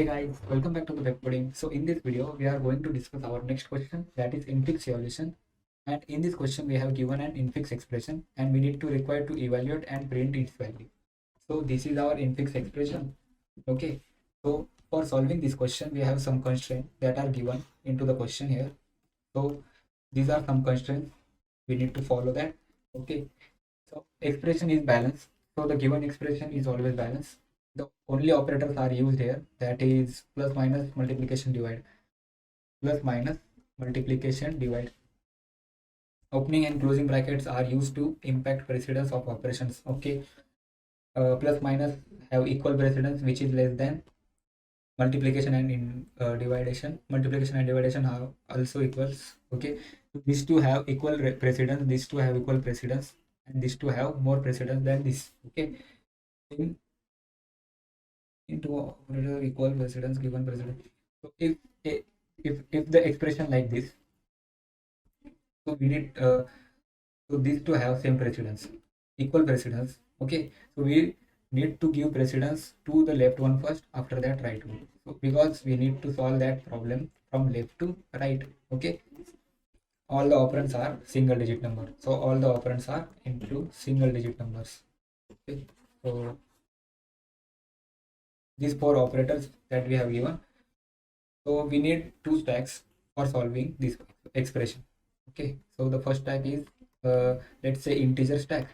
Hey guys, welcome back to the web coding. So in this video, we are going to discuss our next question, that is infix evaluation. And in this question, we have given an infix expression and we need to require to evaluate and print its value. So this is our infix expression. Okay. So for solving this question, we have some constraints that are given into the question here. So these are some constraints. We need to follow that. Okay. So expression is balanced. So the given expression is always balanced. The only operators are used here, that is plus minus multiplication divide. Plus minus multiplication divide. Opening and closing brackets are used to impact precedence of operations. Okay. Plus minus have equal precedence which is less than multiplication and division. Multiplication and division are also equals. Okay. So these two have equal precedence. These two have equal precedence, and these two have more precedence than this. Okay. In into operator equal precedence given precedence. So if the expression like this, so we need so these two have same precedence, equal precedence. Okay, so we need to give precedence to the left one first, after that right one. So because we need to solve that problem from left to right. Okay, all the operands are single digit number, so all the operands are into single digit numbers. Okay, so these four operators that we have given. So we need two stacks for solving this expression. Okay, so the first stack is let's say integer stack,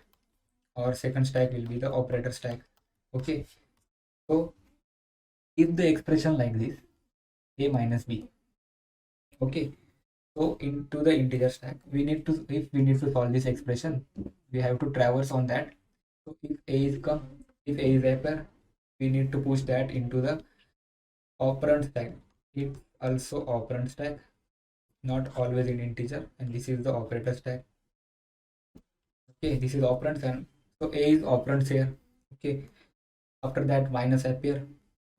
or second stack will be the operator stack. Okay, so if the expression like this, a minus b. Okay, so into the integer stack, we need to, if we need to solve this expression, we have to traverse on that. So if a is appear, we need to push that into the operand stack. It's also operand stack, not always in integer, and this is the operator stack. Okay, this is operands, and so a is operands here. Okay, after that minus appear,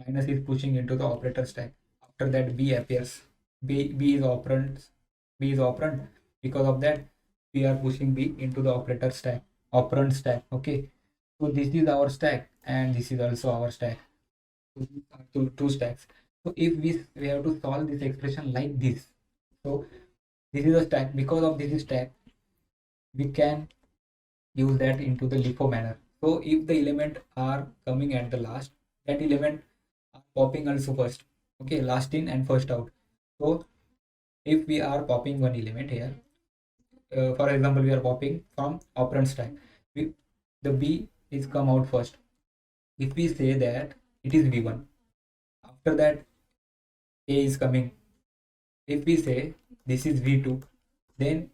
minus is pushing into the operator stack. After that b appears, b is operands, b is operand. Because of that, we are pushing b into the operator stack, operand stack. Okay, so this is our stack and this is also our stack. So these are two stacks. So if we have to solve this expression like this, so this is a stack. Because of this stack, we can use that into the LIFO manner. So if the element are coming at the last, that element are popping also first. Okay, last in and first out. So if we are popping one element here, for example, we are popping from operand stack, the b is come out first. If we say that it is v1, after that a is coming. If we say this is v2, then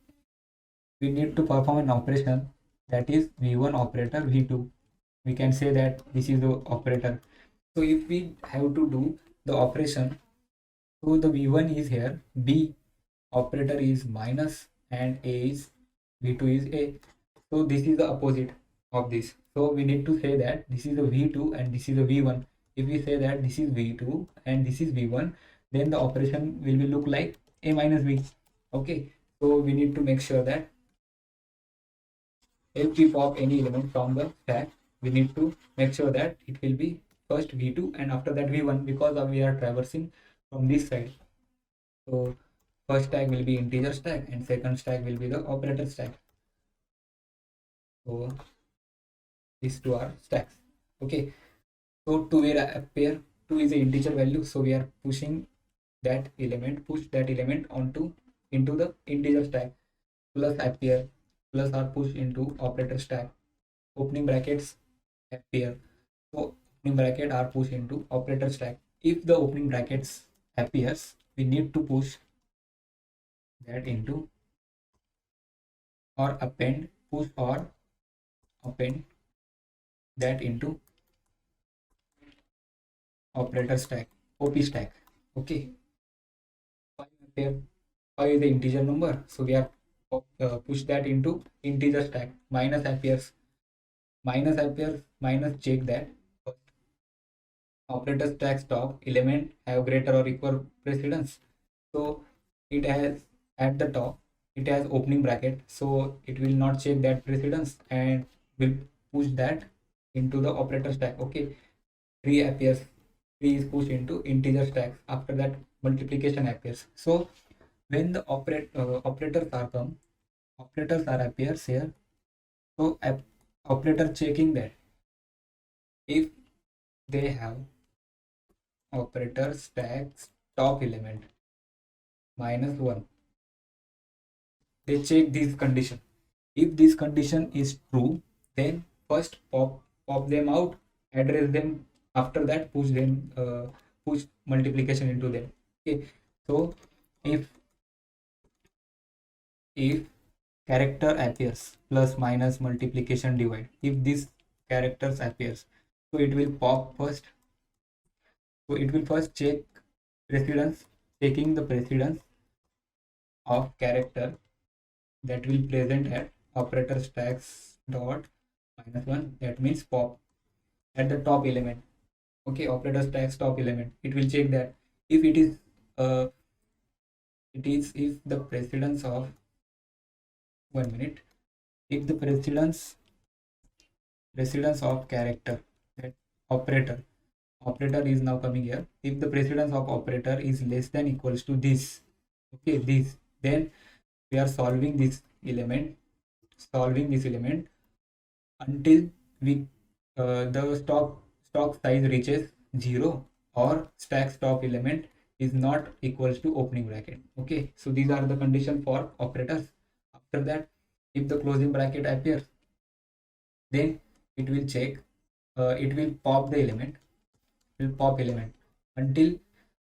we need to perform an operation, that is v1 operator v2. We can say that this is the operator. So if we have to do the operation, so the v1 is here, b operator is minus, and a is v2 is a. So this is the opposite of this. So we need to say that this is a v2 and this is a v1. If we say that this is v2 and this is v1, then the operation will be look like a minus b. Okay, so we need to make sure that if we pop any element from the stack, we need to make sure that it will be first v2 and after that v1, because we are traversing from this side. So first stack will be integer stack and second stack will be the operator stack. So these two are stacks. Okay, so 2 will appear, 2 is an integer value, so we are pushing that element, push that element onto into the integer stack. Plus appear, plus are pushed into operator stack. Opening brackets appear, so opening bracket are pushed into operator stack. If the opening brackets appears, we need to push that into, or append, push or append that into operator stack, op stack. Okay, 5 appear, 5 is the integer number, so we are push that into integer stack. Minus appears, minus check that operator stack stop element have greater or equal precedence. So it has at the top, it has opening bracket, so it will not check that precedence and will push that into the operator stack. Okay, 3 appears, 3 is pushed into integer stacks. After that multiplication appears. So when the operators are come, operators are appears here. So operator checking that if they have operator stacks top element -1, they check this condition. If this condition is true, then first pop them out, address them. After that, push multiplication into them. Okay. So if character appears plus minus multiplication divide, if this characters appears, so it will pop first. So it will first check precedence, checking the precedence of character that will present at operator stacks dot -1. That means pop at the top element. Okay, operator stacks top element. It will check that if uh if the precedence of 1 minute, if the precedence of character, that operator is now coming here. If the precedence of operator is less than equals to this, okay, this, then we are solving this element until we the stock size reaches 0 or stack stop element is not equals to opening bracket. Okay, so these are the condition for operators. After that, if the closing bracket appears, then it will check, it will pop the element, until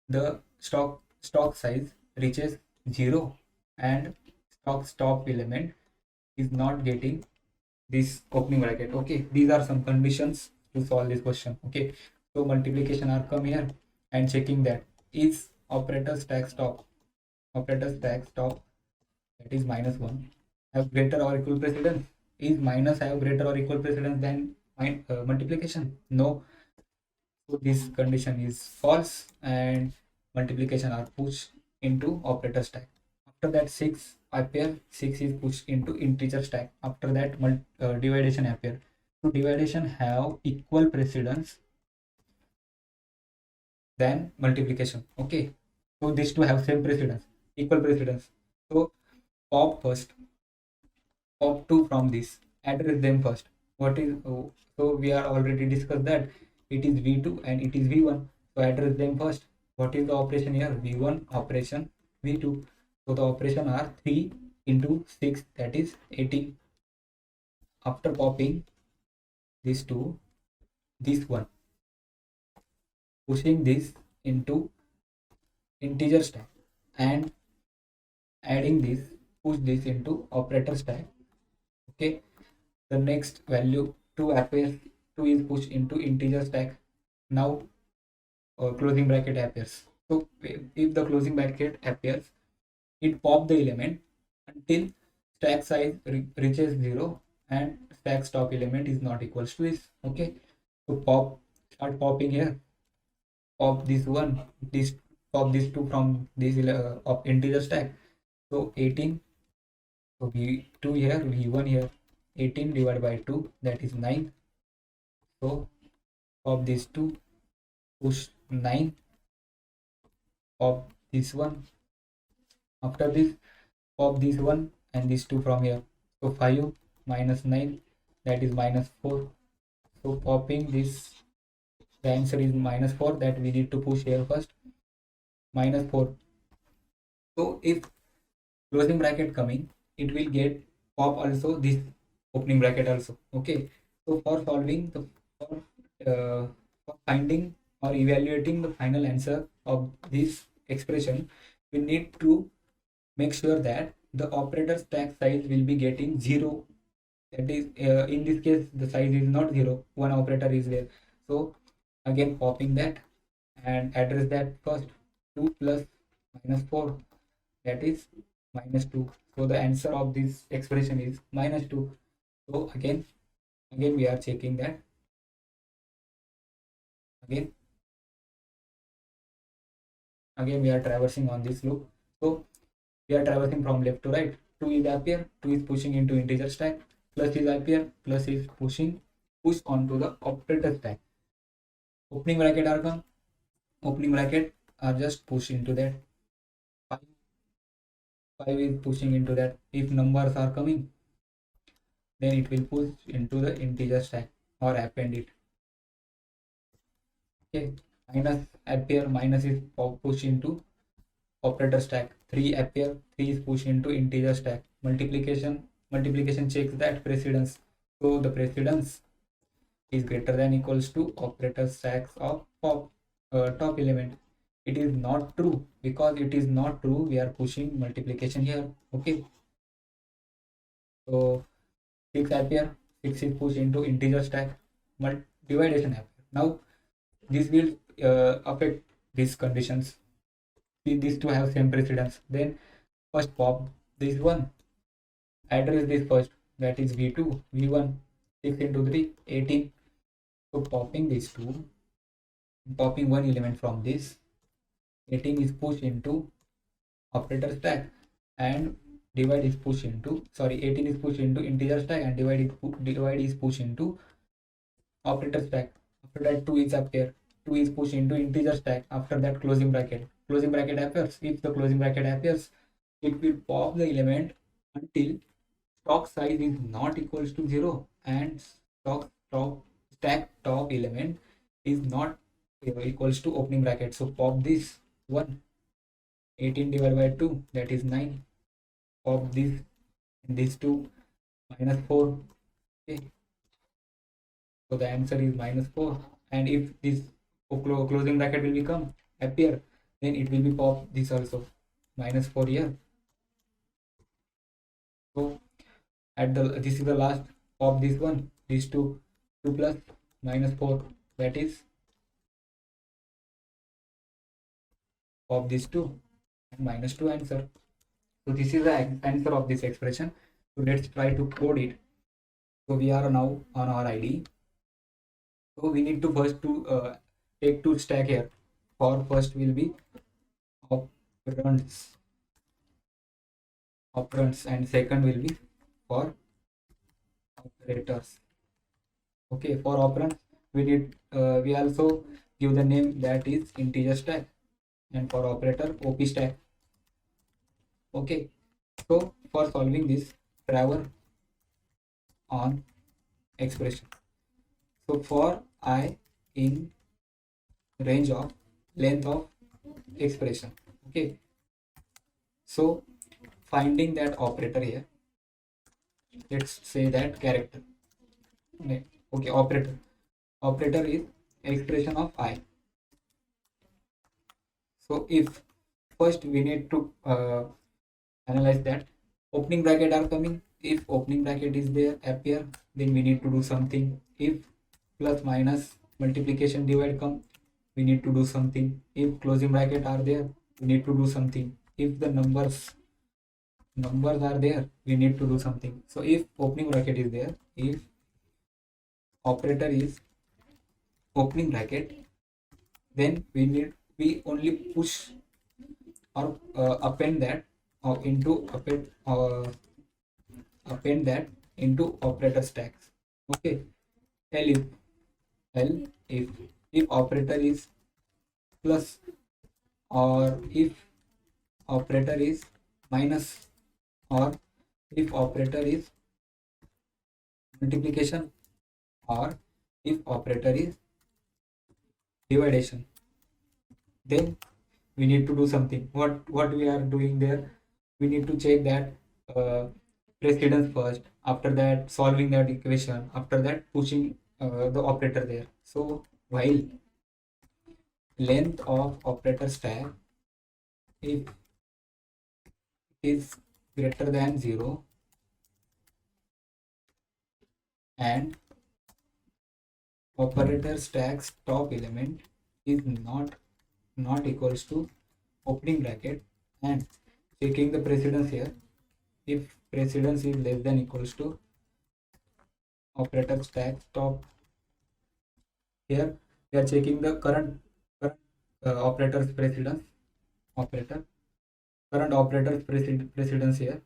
the stock size reaches 0 and stock stop element is not getting this opening bracket. Okay, these are some conditions to solve this question. Okay, so multiplication are come here and checking that is operator stack stop that is -1 have greater or equal precedence. Is minus have greater or equal precedence than multiplication? No. So this condition is false and multiplication are pushed into operator stack. After that 6 appear, 6 is pushed into integer stack. After that division appear. So division have equal precedence than multiplication. Okay, so these two have same precedence, equal precedence. So pop first, pop 2 from this, address them first. What is so we are already discussed that it is v2 and it is v1. So address them first. What is the operation here? v1 operation, v2. So the operation are 3 into 6, that is 18. After popping these two, this one, pushing this into integer stack and adding this, push this into operator stack. Okay, the next value 2 appears, 2 is pushed into integer stack. Now closing bracket appears. So if the closing bracket appears, it pop the element until stack size reaches 0 and stack stop element is not equals to this. Okay, so start popping here, pop this one, this pop this two from this of integer stack. So 18, so v2 here, v1 here, 18 divided by 2, that is 9. So pop these two, push 9, pop this one. After this, pop this one and these two from here. So 5 minus 9, that is -4. So popping this, the answer is -4, that we need to push here first, -4. So if closing bracket coming, it will get pop also this opening bracket also. Okay, so for solving the for finding or evaluating the final answer of this expression, we need to make sure that the operator stack size will be getting 0. That is in this case the size is not 0, one operator is there. So again popping that and address that first, 2 plus -4, that is -2. So the answer of this expression is -2. So again we are checking that again we are traversing on this loop. So we are traversing from left to right. 2 is appear, 2 is pushing into integer stack, plus is appear, plus is push onto the operator stack. Opening bracket are come, opening bracket are just pushed into that. 5 is pushing into that. If numbers are coming, then it will push into the integer stack or append it. Okay, minus appear, minus is pushed into operator stack. 3 appear, 3 is pushed into integer stack. Multiplication checks that precedence. So the precedence is greater than equals to operator stacks of top element. It is not true. Because it is not true, we are pushing multiplication here. Okay, so 6 appear, 6 is pushed into integer stack, dividation appear. Now this will affect these conditions. See, these two have same precedence. Then first pop this one, address this first, that is v2, v1, 6 into 3, 18. So popping these two, popping one element from this, 18 is pushed into operator stack, and divide is pushed into, sorry, 18 is pushed into integer stack, and divide is pushed into operator stack. After that 2 is appear, 2 is pushed into integer stack. After that closing bracket appears. If the closing bracket appears, it will pop the element until stock size is not equals to 0 and stack top element is not equals to opening bracket. So pop this one, 18 divided by 2, that is 9. Pop this and these two, minus 4. Okay, so the answer is minus 4. And if this closing bracket will become appear, then it will be pop this also, minus 4 here. So at the this is the last, pop this one, these two, 2 plus minus 4, that is pop these two and minus 2 answer. So this is the answer of this expression. So let's try to code it. So we are now on our ID. So we need to first to take two stack here. For first will be operands, and second will be for operators. Okay, for operands we need we also give the name, that is integer stack, and for operator op stack. Okay, so for solving this, travel on expression. So for I in range of length of expression. Okay, so finding that operator here, let's say that character. Okay, operator is expression of I. So if first we need to analyze that opening bracket are coming. If opening bracket is there appear, then we need to do something. If plus minus multiplication divide come, we need to do something. If closing bracket are there, we need to do something. If the numbers are there, we need to do something. So if opening bracket is there, if operator is opening bracket, then we only push or append that append that into operator stacks. Okay, L if operator is plus, or if operator is minus, or if operator is multiplication, or if operator is division, then we need to do something. What we are doing there, we need to check that precedence first, after that solving that equation, after that pushing the operator there. So while length of operator stack, if it is greater than 0 and operator stack's top element is not equals to opening bracket, and checking the precedence here, if precedence is less than equals to operator stack top, here we are checking the current operator's precedence, current operator's precedence here,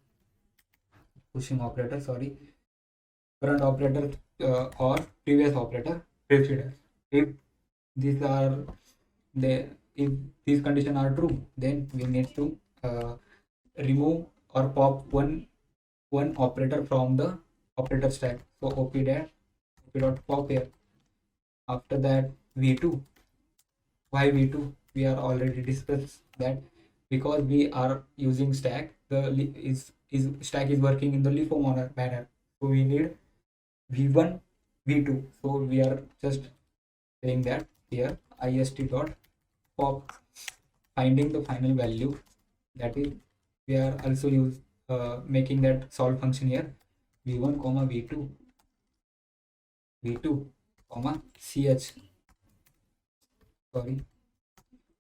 pushing operator, sorry, current operator or previous operator precedence. If these are there, if these conditions are true, then we need to remove or pop one operator from the operator stack. So op dot pop here. After that, v2. Why v2? We are already discussed that because we are using stack, the stack is working in the LIFO manner. So we need v1 v2. So we are just saying that here ist dot pop, finding the final value. That is, we are also making that solve function here, v1 comma v2 comma ch. Sorry.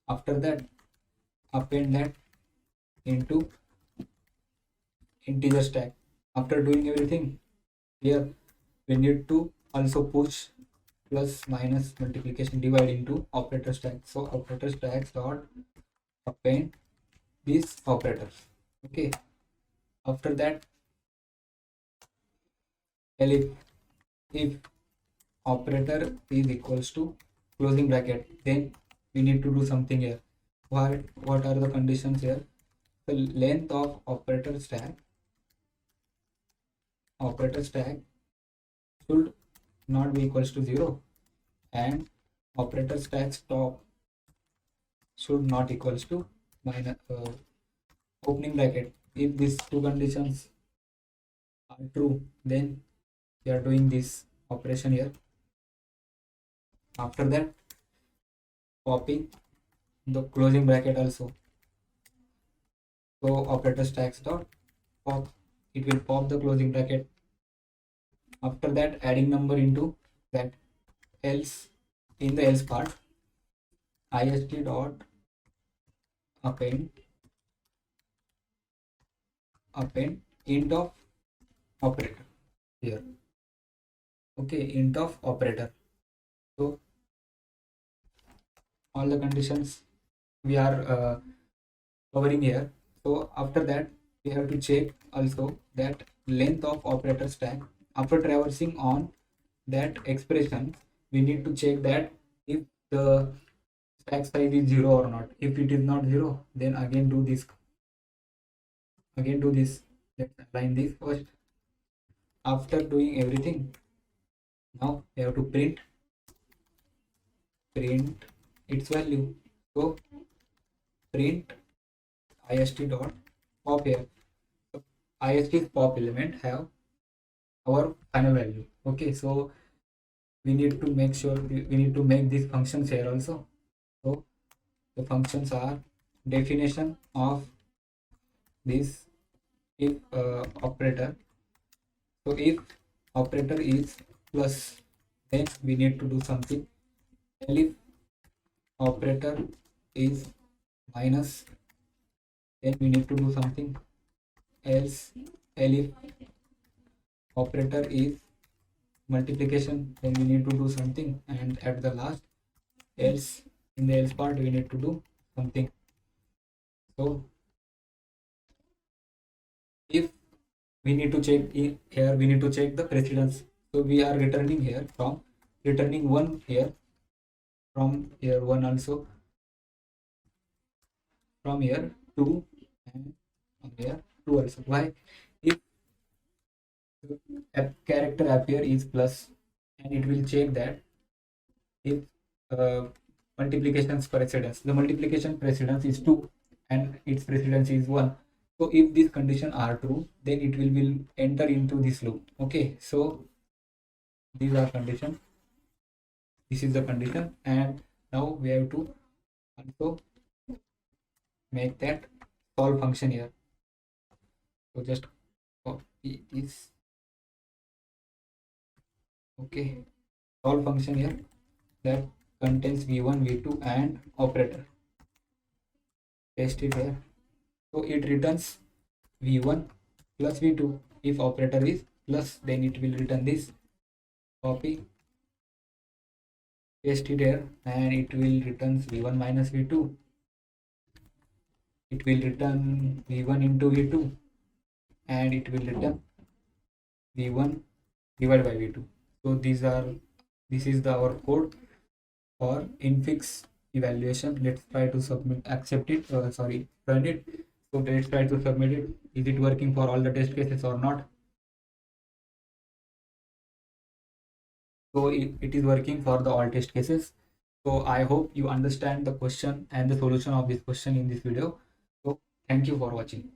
After that, append that into integer stack. After doing everything, here we need to also push plus minus multiplication divide into operator stack. So operator stacks dot append these operators. Okay. After that, if operator is equals to closing bracket, then we need to do something here. What are the conditions here? The length of operator stack should not be equals to 0, and operator stack stop should not equals to minus opening bracket. If these two conditions are true, then we are doing this operation here. After that, popping the closing bracket also. So operator stacks dot pop, it will pop the closing bracket. After that, adding number into that else, in the else part, ist dot append int of operator here. Okay, int of operator. So all the conditions we are covering here. So after that, we have to check also that length of operator stack. After traversing on that expression, we need to check that if the stack size is 0 or not. If it is not 0, then again do this. Let's align this first. After doing everything, now we have to print its value. So print ist dot pop here. So ist pop element have our final value. Okay, so we need to make sure we need to make these functions here also. So the functions are definition of this if operator. So if operator is plus, then we need to do something. And if operator is minus, then we need to do something else. And if operator is multiplication, then we need to do something. And at the last, else, in the else part, we need to do something. So if we need to check here, we need to check the precedence. So we are returning here from returning 1 here, from here 1 also, from here 2, and from here 2 also. Why? If a character appear is plus, and it will check that if multiplication's precedence, the multiplication precedence is 2 and its precedence is 1. So if these conditions are true, then it will enter into this loop. Okay, so these are conditions. This is the condition, and now we have to also make that solve function here. So just copy this. Okay, solve function here that contains v1, v2 and operator. Paste it here. So it returns v1 plus v2. If operator is plus, then it will return this. Copy, paste it here, and it will return v1 minus v2. It will return v1 into v2, and it will return v1 divided by v2. So this is our code for infix evaluation. Let's try to accept it, run it. So let's try to submit it. Is it working for all the test cases or not? So it is working for the all test cases. So I hope you understand the question and the solution of this question in this video. So thank you for watching.